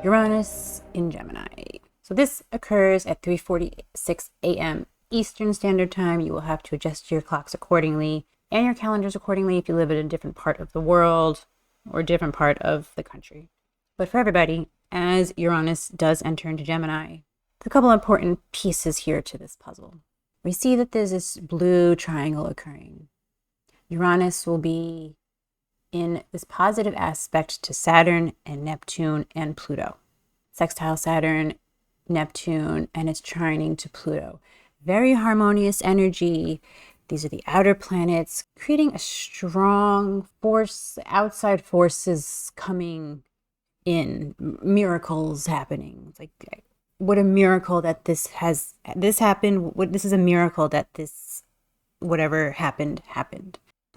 Uranus in Gemini. So this occurs at 3:46 a.m. Eastern Standard Time. You will have to adjust your clocks accordingly and your calendars accordingly if you live in a different part of the world or a different part of the country. But for everybody, as Uranus does enter into Gemini, there's a couple important pieces here to this puzzle. We see that there's this blue triangle occurring. Uranus will be in this positive aspect to Saturn and Neptune and Pluto. Sextile Saturn, Neptune, and it's trining to Pluto. Very harmonious energy. These are the outer planets, creating a strong force, outside forces coming in, miracles happening. It's like, what a miracle that this happened. This is a miracle that this, whatever happened.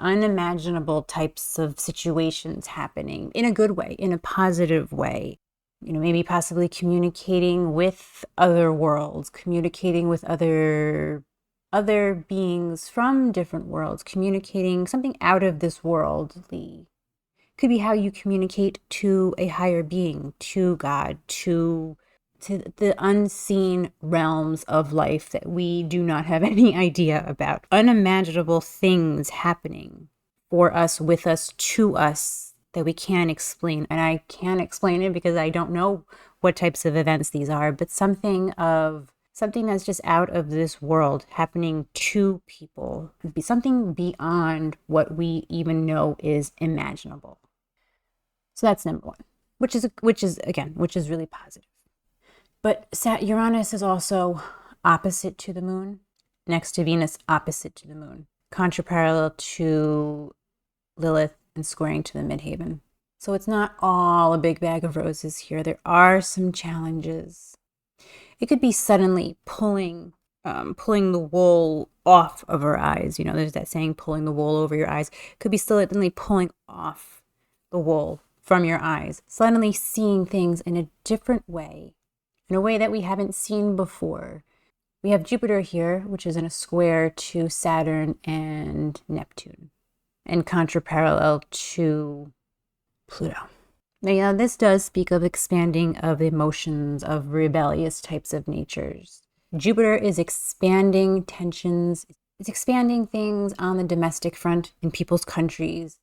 Unimaginable types of situations happening in a good way, in a positive way. Maybe possibly communicating with other worlds, communicating with other beings from different worlds, communicating something out of this worldly. Could be how you communicate to a higher being, to God, to the unseen realms of life that we do not have any idea about. Unimaginable things happening for us, with us, to us, that we can't explain. And I can't explain it because I don't know what types of events these are, but something that's just out of this world happening to people. It'd be something beyond what we even know is imaginable. So that's number one, which is really positive. But Uranus is also opposite to the moon, next to Venus, opposite to the moon, contraparallel to Lilith and squaring to the midheaven. So it's not all a big bag of roses here. There are some challenges. It could be suddenly pulling the wool off of our eyes. There's that saying, pulling the wool over your eyes. It could be suddenly pulling off the wool from your eyes, suddenly seeing things in a different way, in a way that we haven't seen before. We have Jupiter here, which is in a square to Saturn and Neptune, and contraparallel to Pluto. Now, this does speak of expanding of emotions, of rebellious types of natures. Jupiter is expanding tensions. It's expanding things on the domestic front in people's countries,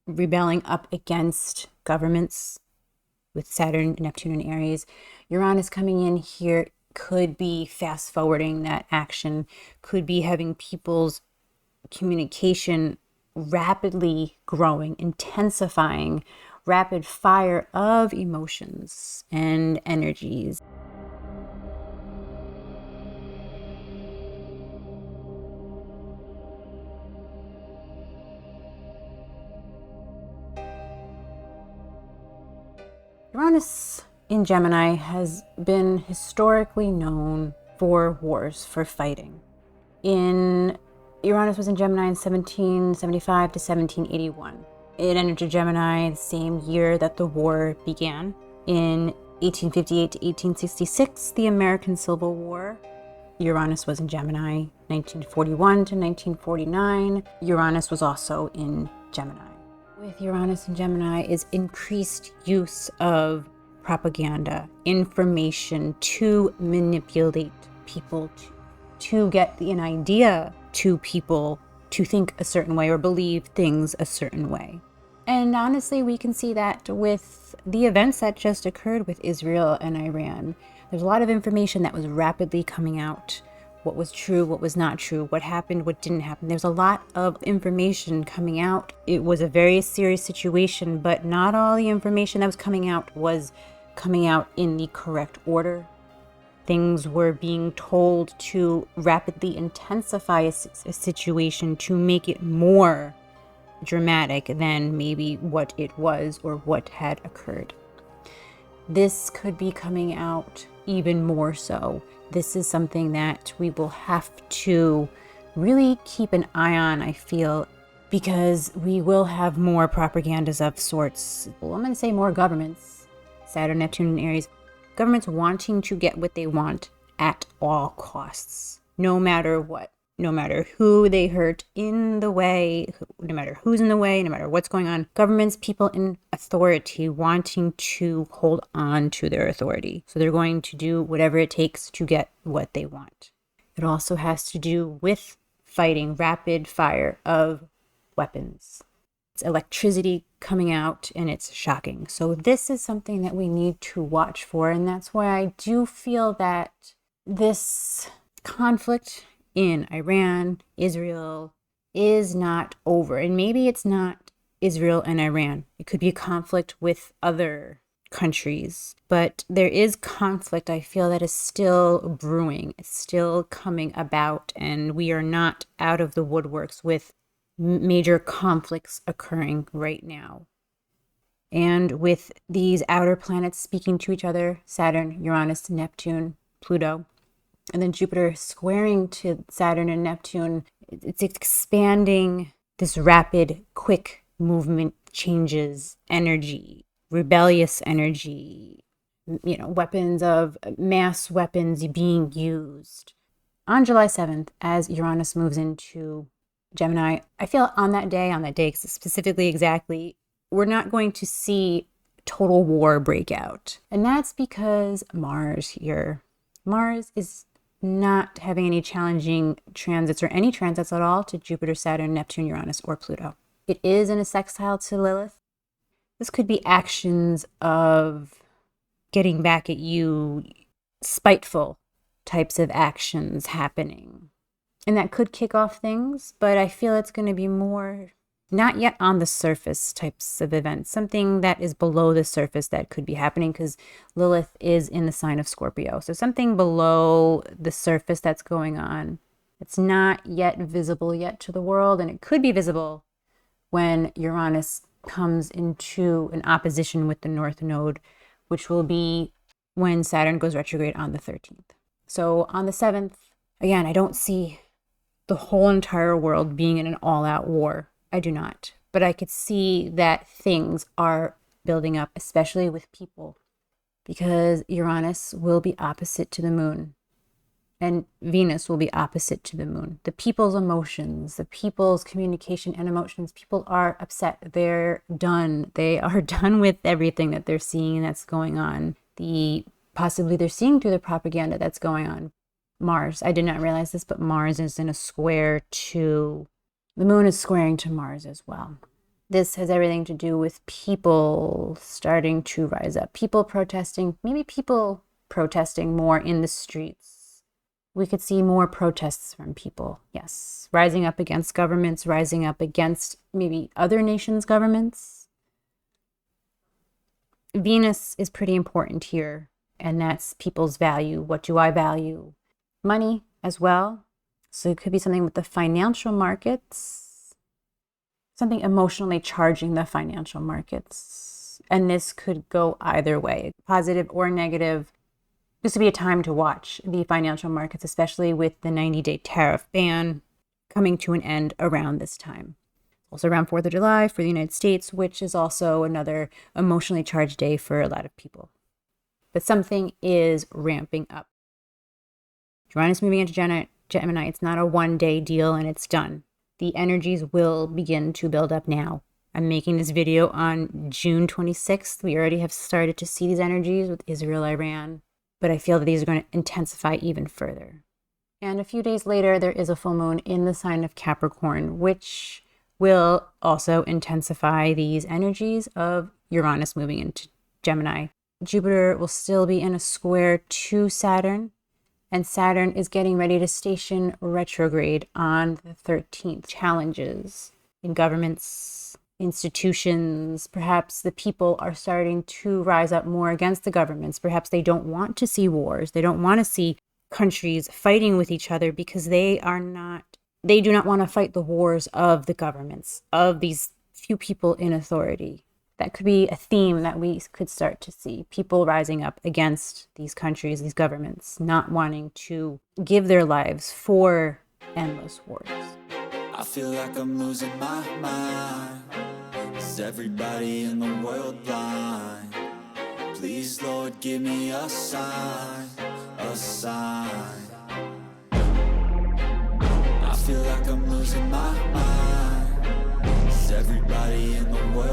rebelling up against governments with Saturn, Neptune, and Aries. Uranus coming in here could be fast forwarding that action, could be having people's communication rapidly growing, intensifying, rapid fire of emotions and energies. Uranus in Gemini has been historically known for wars, for fighting. Uranus was in Gemini in 1775 to 1781. It entered Gemini the same year that the war began. In 1858 to 1866, the American Civil War. Uranus was in Gemini 1941 to 1949. Uranus was also in Gemini. With Uranus and Gemini is increased use of propaganda, information to manipulate people, to get an idea to people to think a certain way or believe things a certain way. And honestly, we can see that with the events that just occurred with Israel and Iran. There's a lot of information that was rapidly coming out. What was true, what was not true, what happened, what didn't happen. There's a lot of information coming out. It was a very serious situation, but not all the information that was coming out in the correct order. Things were being told to rapidly intensify a situation to make it more dramatic than maybe what it was or what had occurred. This could be coming out even more so. This is something that we will have to really keep an eye on, I feel, because we will have more propagandas of sorts. Well, I'm going to say more governments, Saturn, Neptune, and Aries. Governments wanting to get what they want at all costs, no matter what. no matter who they hurt in the way, no matter who's in the way, no matter what's going on. Governments, people in authority wanting to hold on to their authority. So they're going to do whatever it takes to get what they want. It also has to do with fighting rapid fire of weapons. It's electricity coming out and it's shocking. So this is something that we need to watch for. And that's why I do feel that this conflict in Iran, Israel, is not over. And maybe it's not Israel and Iran. It could be a conflict with other countries. But there is conflict, I feel, that is still brewing. It's still coming about. And we are not out of the woodworks with major conflicts occurring right now. And with these outer planets speaking to each other, Saturn, Uranus, Neptune, Pluto, and then Jupiter squaring to Saturn and Neptune, it's expanding this rapid, quick movement, changes, energy, rebellious energy, weapons of mass weapons being used. On July 7th, as Uranus moves into Gemini, I feel on that day specifically exactly, we're not going to see total war break out. And that's because Mars here. Mars is not having any challenging transits or any transits at all to Jupiter, Saturn, Neptune, Uranus, or Pluto. It is in a sextile to Lilith. This could be actions of getting back at you, spiteful types of actions happening. And that could kick off things, but I feel it's going to be more not yet on the surface types of events, something that is below the surface that could be happening because Lilith is in the sign of Scorpio. So something below the surface that's going on. It's not yet visible yet to the world, and it could be visible when Uranus comes into an opposition with the North Node, which will be when Saturn goes retrograde on the 13th. So on the 7th, again, I don't see the whole entire world being in an all-out war. I do not. But I could see that things are building up, especially with people, because Uranus will be opposite to the moon and Venus will be opposite to the moon. The people's emotions, the people's communication and emotions, people are upset. They're done. They are done with everything that they're seeing and that's going on. Possibly they're seeing through the propaganda that's going on. Mars, I did not realize this, but Mars is in a square to, the moon is squaring to Mars as well. This has everything to do with people starting to rise up. People protesting, maybe people protesting more in the streets. We could see more protests from people, yes. Rising up against governments, rising up against maybe other nations' governments. Venus is pretty important here, and that's people's value. What do I value? Money as well. So it could be something with the financial markets, something emotionally charging the financial markets. And this could go either way, positive or negative. This would be a time to watch the financial markets, especially with the 90-day tariff ban coming to an end around this time. Also around 4th of July for the United States, which is also another emotionally charged day for a lot of people. But something is ramping up. Uranus moving into Gemini, it's not a one-day deal and it's done. The energies will begin to build up now. I'm making this video on June 26th. We already have started to see these energies with Isreal Iran, but I feel that these are going to intensify even further. And a few days later, there is a full moon in the sign of Capricorn, which will also intensify these energies of Uranus moving into Gemini. Jupiter will still be in a square to Saturn, and Saturn is getting ready to station retrograde on the 13th. Challenges in governments, institutions, perhaps the people are starting to rise up more against the governments. Perhaps they don't want to see wars. They don't want to see countries fighting with each other because they do not want to fight the wars of the governments, of these few people in authority. That could be a theme that we could start to see. People rising up against these countries, these governments, not wanting to give their lives for endless wars. I feel like I'm losing my mind. Is everybody in the world blind? Please, Lord, give me a sign, a sign. I feel like I'm losing my mind. Is everybody in the world